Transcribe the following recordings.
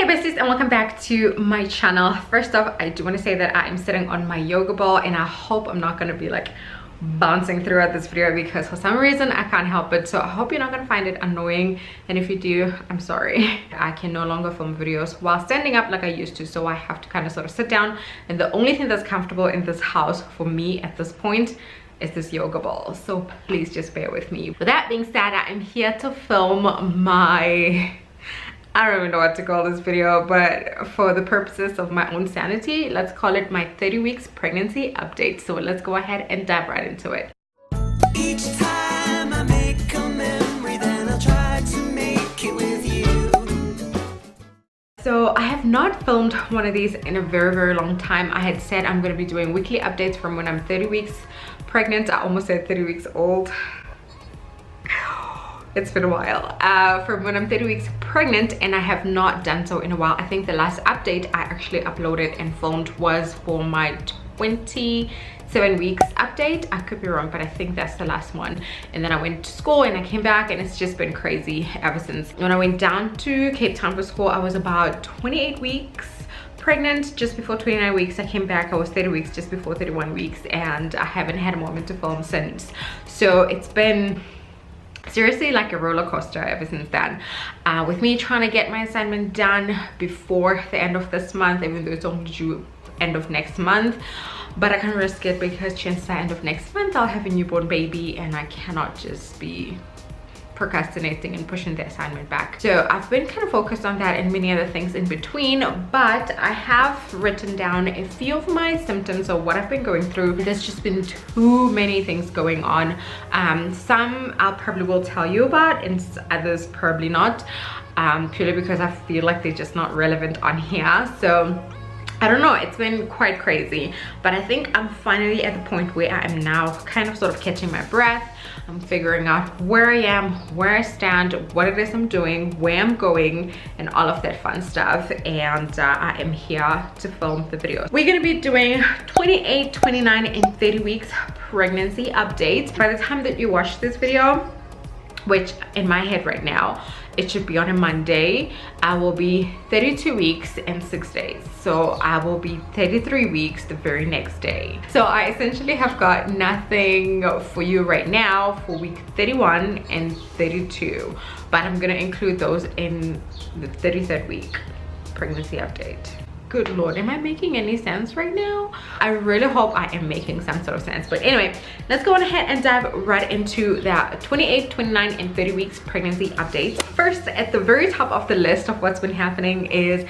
besties, and welcome back to my channel. First off, I do want to say that I am sitting on my yoga ball and I hope I'm not going to be like bouncing throughout this video because for some reason I can't help it. So I hope you're not going to find it annoying, and if you do, I'm sorry. I can no longer film videos while standing up like I used to, so I have to kind of sort of sit down, and the only thing that's comfortable in this house for me at this point is this yoga ball, so please just bear with me. With that being said, I'm here to film my, I don't even know what to call this video, but for the purposes of my own sanity, let's call it my 30 weeks pregnancy update. So let's go ahead and dive right into it. Each time I make a memory, then I'll try to make it with you. So I have not filmed one of these in a very long time. I had said I'm going to be doing weekly updates from when I'm 30 weeks pregnant. I almost said 30 weeks old. It's been a while. From when I'm 30 weeks pregnant, and I have not done so in a while. I think the last update I actually uploaded and filmed was for my 27 weeks update. I could be wrong, but I think that's the last one. And then I went to school and I came back, and it's just been crazy ever since. When I went down to Cape Town for school, I was about 28 weeks pregnant. Just before 29 weeks I came back, I was 30 weeks just before 31 weeks, and I haven't had a moment to film since. So it's been seriously like a roller coaster ever since then, with me trying to get my assignment done before the end of this month, even though it's only due end of next month. But I can't risk it because chances are end of next month I'll have a newborn baby, and I cannot just be procrastinating and pushing the assignment back. So I've been kind of focused on that and many other things in between, but I have written down a few of my symptoms of what I've been going through. There's just been too many things going on. Some I'll probably will tell you about, and others probably not, purely because I feel like they're just not relevant on here. So I don't know, it's been quite crazy, but I think I'm finally at the point where I am now kind of sort of catching my breath. I'm figuring out where I am, where I stand, what it is I'm doing, where I'm going, and all of that fun stuff. And I am here to film the video. We're gonna be doing 28, 29, and 30 weeks pregnancy updates. By the time that you watch this video, which in my head right now it should be on a Monday, I will be 32 weeks and 6 days. So I will be 33 weeks the very next day. So I essentially have got nothing for you right now for week 31 and 32, but I'm gonna include those in the 33rd week pregnancy update. Good lord, am I making any sense right now? I really hope I am making some sort of sense. But anyway, let's go on ahead and dive right into the 28, 29, and 30 weeks pregnancy updates. First, at the very top of the list of what's been happening is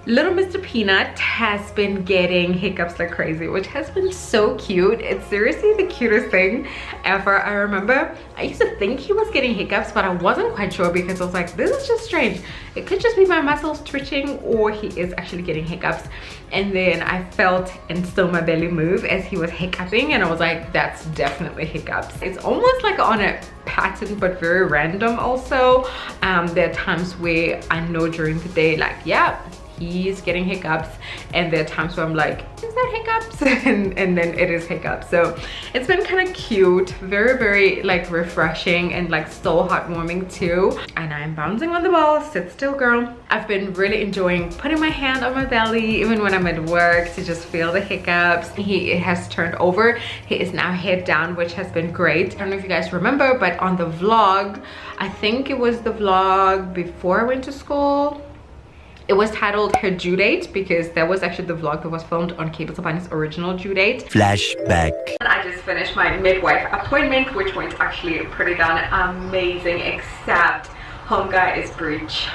little Mr. Peanut has been getting hiccups like crazy, which has been so cute. It's seriously the cutest thing ever. I remember I used to think he was getting hiccups, but I wasn't quite sure because I was like, this is just strange. It could just be my muscles twitching, or he is actually getting hiccups. And then I felt and saw my belly move as he was hiccuping, and I was like, that's definitely hiccups. It's almost like on a pattern, but very random also. There are times where I know during the day, like, yeah, he's getting hiccups, and there are times where I'm like, is that hiccups? and then it is hiccups. So it's been kind of cute, very like refreshing, and like so heartwarming too. And I'm bouncing on the ball. Sit still, girl. I've been really enjoying putting my hand on my belly even when I'm at work to just feel the hiccups. He has turned over. He is now head down, which has been great. I don't know if you guys remember, but on the vlog, I think it was the vlog before I went to school, it was titled Her Due Date, because that was actually the vlog that was filmed on Cable Sabani's original due date. Flashback. And I just finished my midwife appointment, which went actually pretty darn amazing, except home guy is breech,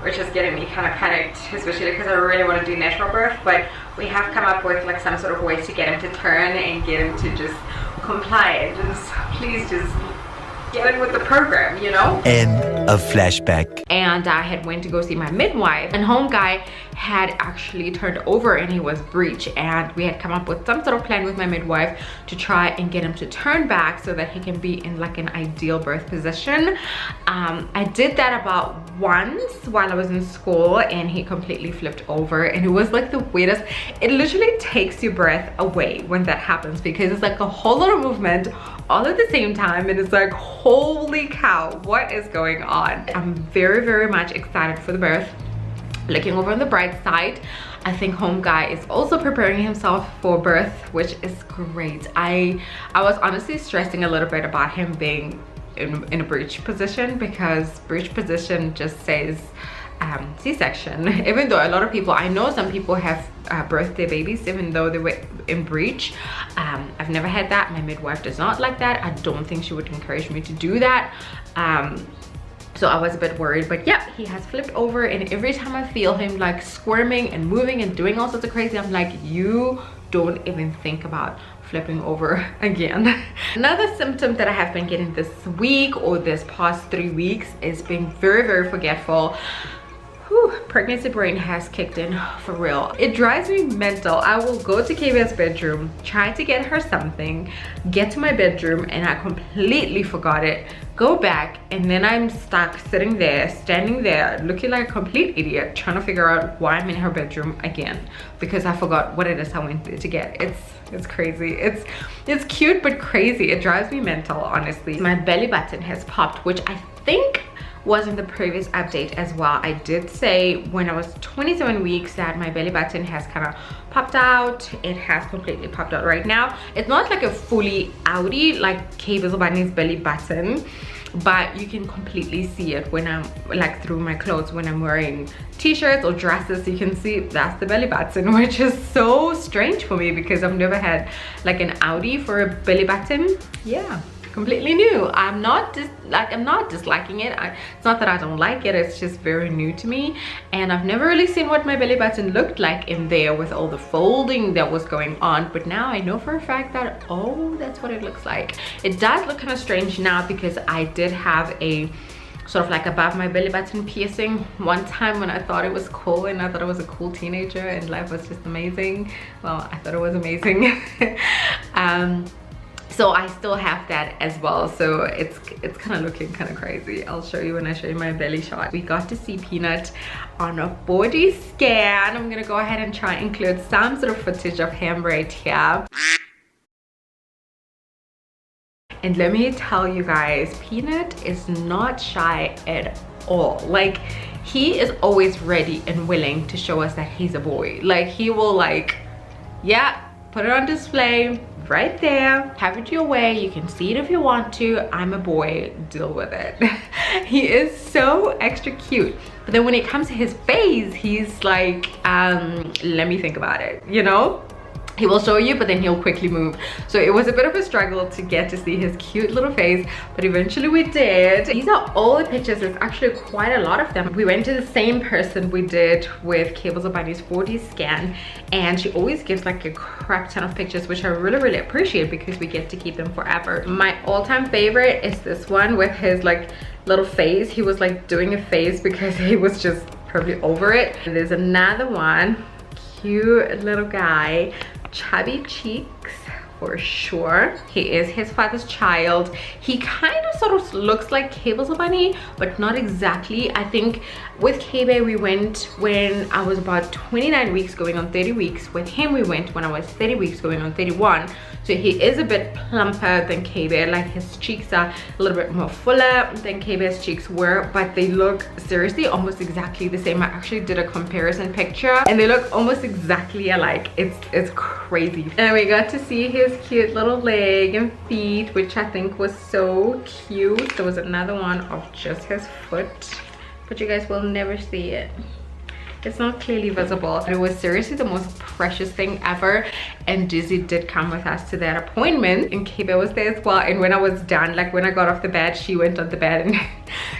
which is getting me kind of panicked, especially because I really want to do natural birth. But we have come up with like some sort of ways to get him to turn and get him to just comply and just please just get in with the program, you know? End of flashback. And I had went to go see my midwife, and home guy had actually turned over and he was breech, and we had come up with some sort of plan with my midwife to try and get him to turn back so that he can be in like an ideal birth position. I did that about once while I was in school, and he completely flipped over, and it was like the weirdest. It literally takes your breath away when that happens, because it's like a whole lot of movement all at the same time, and it's like, holy cow, what is going on? I'm very much excited for the birth. Looking over on the bright side, I think home guy is also preparing himself for birth, which is great. I was honestly stressing a little bit about him being in a breech position, because breech position just says C-section, even though a lot of people, I know some people have birthed their babies even though they were in breech. I've never had that. My midwife does not like that. I don't think she would encourage me to do that. So I was a bit worried, but yeah, he has flipped over, and every time I feel him like squirming and moving and doing all sorts of crazy, I'm like, you don't even think about flipping over again. Another symptom that I have been getting this week or this past 3 weeks is being very, very forgetful. Whew, pregnancy brain has kicked in for real. It drives me mental. I will go to Kavia's bedroom, try to get her something, get to my bedroom, and I completely forgot it. Go back, and then I'm stuck sitting there, standing there, looking like a complete idiot, trying to figure out why I'm in her bedroom again, because I forgot what it is I went there to get. It's crazy. It's cute but crazy. It drives me mental, honestly. My belly button has popped, which I think was in the previous update as well. I did say when I was 27 weeks that my belly button has kind of popped out. It has completely popped out right now. It's not like a fully outie like Kavia's bunny's belly button, but you can completely see it when I'm like through my clothes, when I'm wearing t-shirts or dresses. You can see that's the belly button, which is so strange for me because I've never had like an outie for a belly button. Yeah, completely new. I'm not disliking it. It's not that I don't like it, it's just very new to me, and I've never really seen what my belly button looked like in there with all the folding that was going on, but now I know for a fact that, oh, that's what it looks like. It does look kind of strange now because I did have a sort of like above my belly button piercing one time when I thought it was cool, and I thought I was a cool teenager and life was just amazing. Well, I thought it was amazing. So I still have that as well, so it's kind of looking kind of crazy. I'll show you when I show you my belly shot. We got to see Peanut on a body scan. I'm gonna go ahead and try and include some sort of footage of him right here. And let me tell you guys, Peanut is not shy at all. Like, he is always ready and willing to show us that he's a boy. Like, he will like, yeah, put it on display right there, have it your way, you can see it if you want to, I'm a boy, deal with it. He is so extra cute, but then when it comes to his face, he's like, let me think about it, you know? He will show you, but then he'll quickly move. So it was a bit of a struggle to get to see his cute little face, but eventually we did. These are all the pictures. There's actually quite a lot of them. We went to the same person we did with Kavia's Bunny's 4D scan, and she always gives like a crap ton of pictures, which I really appreciate because we get to keep them forever. My all-time favorite is this one with his like little face. He was like doing a face because he was just probably over it. And there's another one, cute little guy, chubby cheeks for sure. He is his father's child. He kind of sort of looks like Kavia's Bunny, but not exactly. I think with Kavia we went when I was about 29 weeks going on 30 weeks. With him we went when I was 30 weeks going on 31. So he is a bit plumper than Kavia. Like, his cheeks are a little bit more fuller than Kavia's cheeks were, but they look seriously almost exactly the same. I actually did a comparison picture and they look almost exactly alike. It's crazy. And we got to see his cute little leg and feet, which I think was so cute. There was another one of just his foot, but you guys will never see it. It's not clearly visible. It was seriously the most precious thing ever, and Dizzy did come with us to that appointment, and Kavia was there as well. And when I was done, like when I got off the bed, she went on the bed and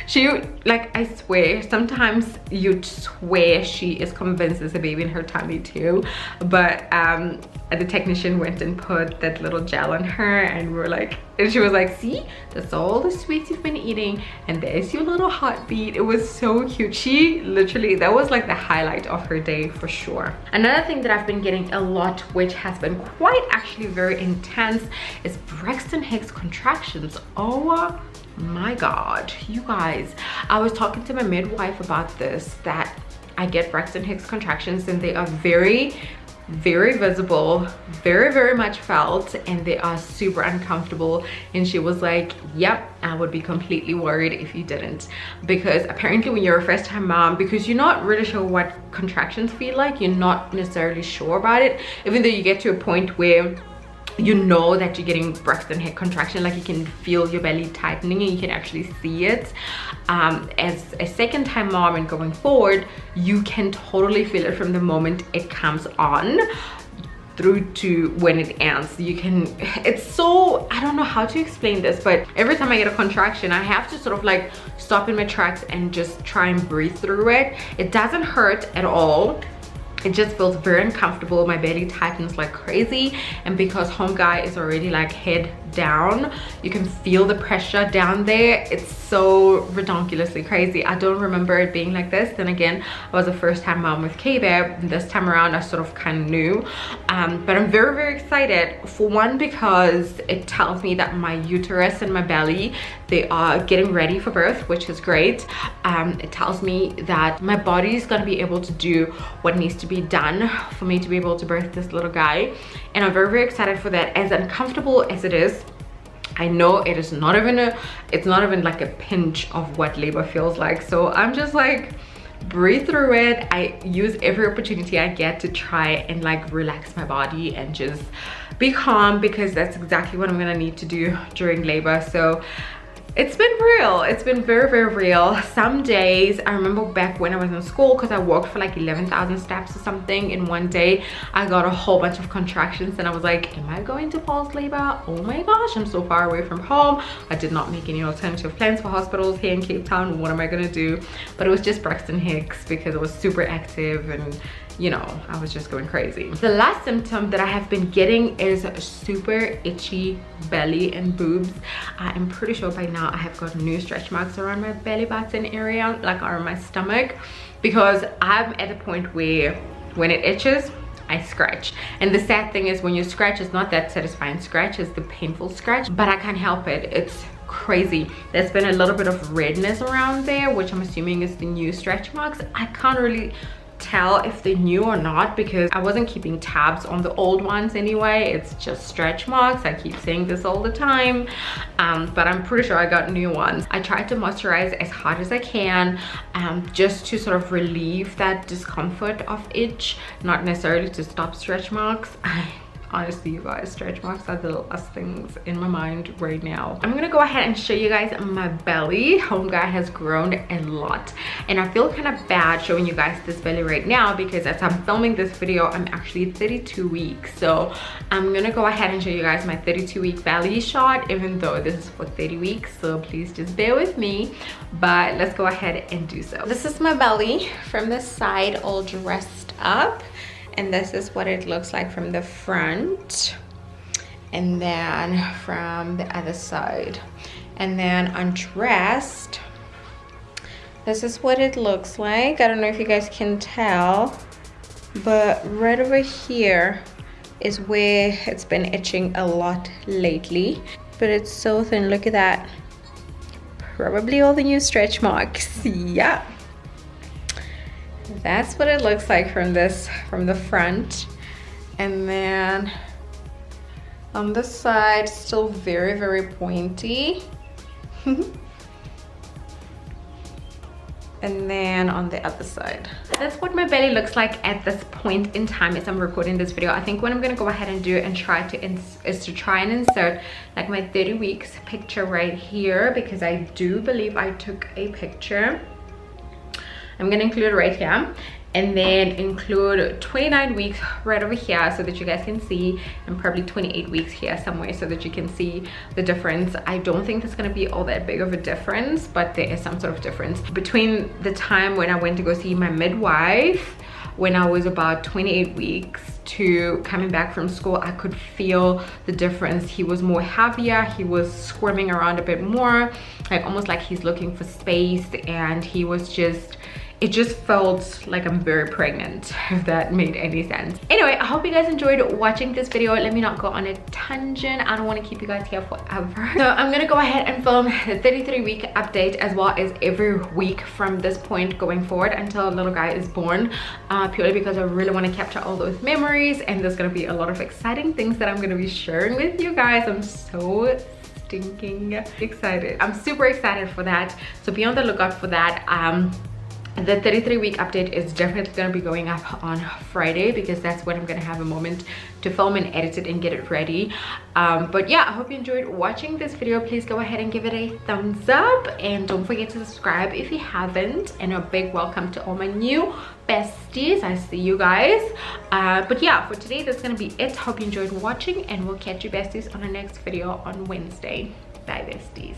she, like, I swear, sometimes you'd swear she is convinced there's a baby in her tummy too. But the technician went and put that little gel on her, and we were like, and she was like, see, that's all the sweets you've been eating, and there's your little heartbeat. It was so cute. She literally, that was like the highlight of her day for sure. Another thing that I've been getting a lot, which has been quite actually very intense, is Braxton Hicks contractions. Oh my god, you guys, I was talking to my midwife about this, that I get Braxton Hicks contractions and they are very very visible, very much felt, and they are super uncomfortable. And she was like, yep, I would be completely worried if you didn't, because apparently when you're a first-time mom, because you're not really sure what contractions feel like, you're not necessarily sure about it, even though you get to a point where you know that you're getting Braxton head contraction, like you can feel your belly tightening and you can actually see it. As a second-time mom and going forward, you can totally feel it from the moment it comes on through to when it ends. You can, it's so, I don't know how to explain this, but every time I get a contraction, I have to sort of like stop in my tracks and just try and breathe through it. It doesn't hurt at all. It just feels very uncomfortable. My belly tightens like crazy, and because home guy is already like head down, you can feel the pressure down there. It's so ridiculously crazy. I don't remember it being like this. Then again, I was a first-time mom with K-Babe. This time around I sort of kind of knew, but I'm very excited. For one, because it tells me that my uterus and my belly, they are getting ready for birth, which is great. It tells me that my body is going to be able to do what needs to be done for me to be able to birth this little guy, and I'm very excited for that. As uncomfortable as it is, I know it is not even it's not even like a pinch of what labor feels like. So I'm just like, breathe through it. I use every opportunity I get to try and like relax my body and just be calm, because that's exactly what I'm gonna need to do during labor. So it's been real. It's been very real. Some days, I remember back when I was in school, because I walked for like 11,000 steps or something in one day, I got a whole bunch of contractions and I was like, am I going to false labor? Oh my gosh, I'm so far away from home. I did not make any alternative plans for hospitals here in Cape Town. What am I gonna do? But it was just Braxton Hicks, because it was super active and, you know, I was just going crazy. The last symptom that I have been getting is super itchy belly and boobs. I am pretty sure by now I have got new stretch marks around my belly button area, like around my stomach, because I'm at the point where when it itches, I scratch. And the sad thing is, when you scratch, it's not that satisfying scratch, it's the painful scratch, but I can't help it. It's crazy. There's been a little bit of redness around there, which I'm assuming is the new stretch marks. I can't really tell if they're new or not, because I wasn't keeping tabs on the old ones anyway. It's just stretch marks. I keep saying this all the time, but I'm pretty sure I got new ones. I tried to moisturize as hard as I can, just to sort of relieve that discomfort of itch, not necessarily to stop stretch marks. Honestly, you guys, stretch marks are the last things in my mind right now. I'm gonna go ahead and show you guys my belly. Home guy has grown a lot, and I feel kind of bad showing you guys this belly right now, because as I'm filming this video, I'm actually 32 weeks. So I'm gonna go ahead and show you guys my 32-week belly shot, even though this is for 30 weeks. So please just bear with me, but let's go ahead and do so. This is my belly from the side, all dressed up. And this is what it looks like from the front, and then from the other side. And then undressed, this is what it looks like. I don't know if you guys can tell, but right over here is where it's been itching a lot lately, but it's so thin. Look at that. Probably all the new stretch marks. Yeah. That's what it looks like from the front. And then on the side, still very pointy. And then on the other side, that's what my belly looks like at this point in time as I'm recording this video. I think what I'm gonna go ahead and do and try to insert like my 30 weeks picture right here, because I do believe I took a picture. I'm gonna include it right here, and then include 29 weeks right over here so that you guys can see, and probably 28 weeks here somewhere so that you can see the difference. I don't think there's gonna be all that big of a difference, but there is some sort of difference between the time when I went to go see my midwife when I was about 28 weeks to coming back from school. I could feel the difference. He was more heavier, he was squirming around a bit more, like almost like he's looking for space, and he was just it just felt like I'm very pregnant, if that made any sense. Anyway, I hope you guys enjoyed watching this video. Let me not go on a tangent. I don't want to keep you guys here forever. So I'm gonna go ahead and film the 33-week update, as well as every week from this point going forward until little guy is born, purely because I really want to capture all those memories, and there's gonna be a lot of exciting things that I'm gonna be sharing with you guys. I'm so stinking excited. I'm super excited for that, so be on the lookout for that. The 33-week update is definitely going to be going up on Friday, because that's when I'm going to have a moment to film and edit it and get it ready. But yeah, I hope you enjoyed watching this video. Please go ahead and give it a thumbs up, and don't forget to subscribe if you haven't. And a big welcome to all my new besties. I see you guys. But yeah, for today that's going to be it. Hope you enjoyed watching, and we'll catch you besties on the next video on Wednesday. Bye besties.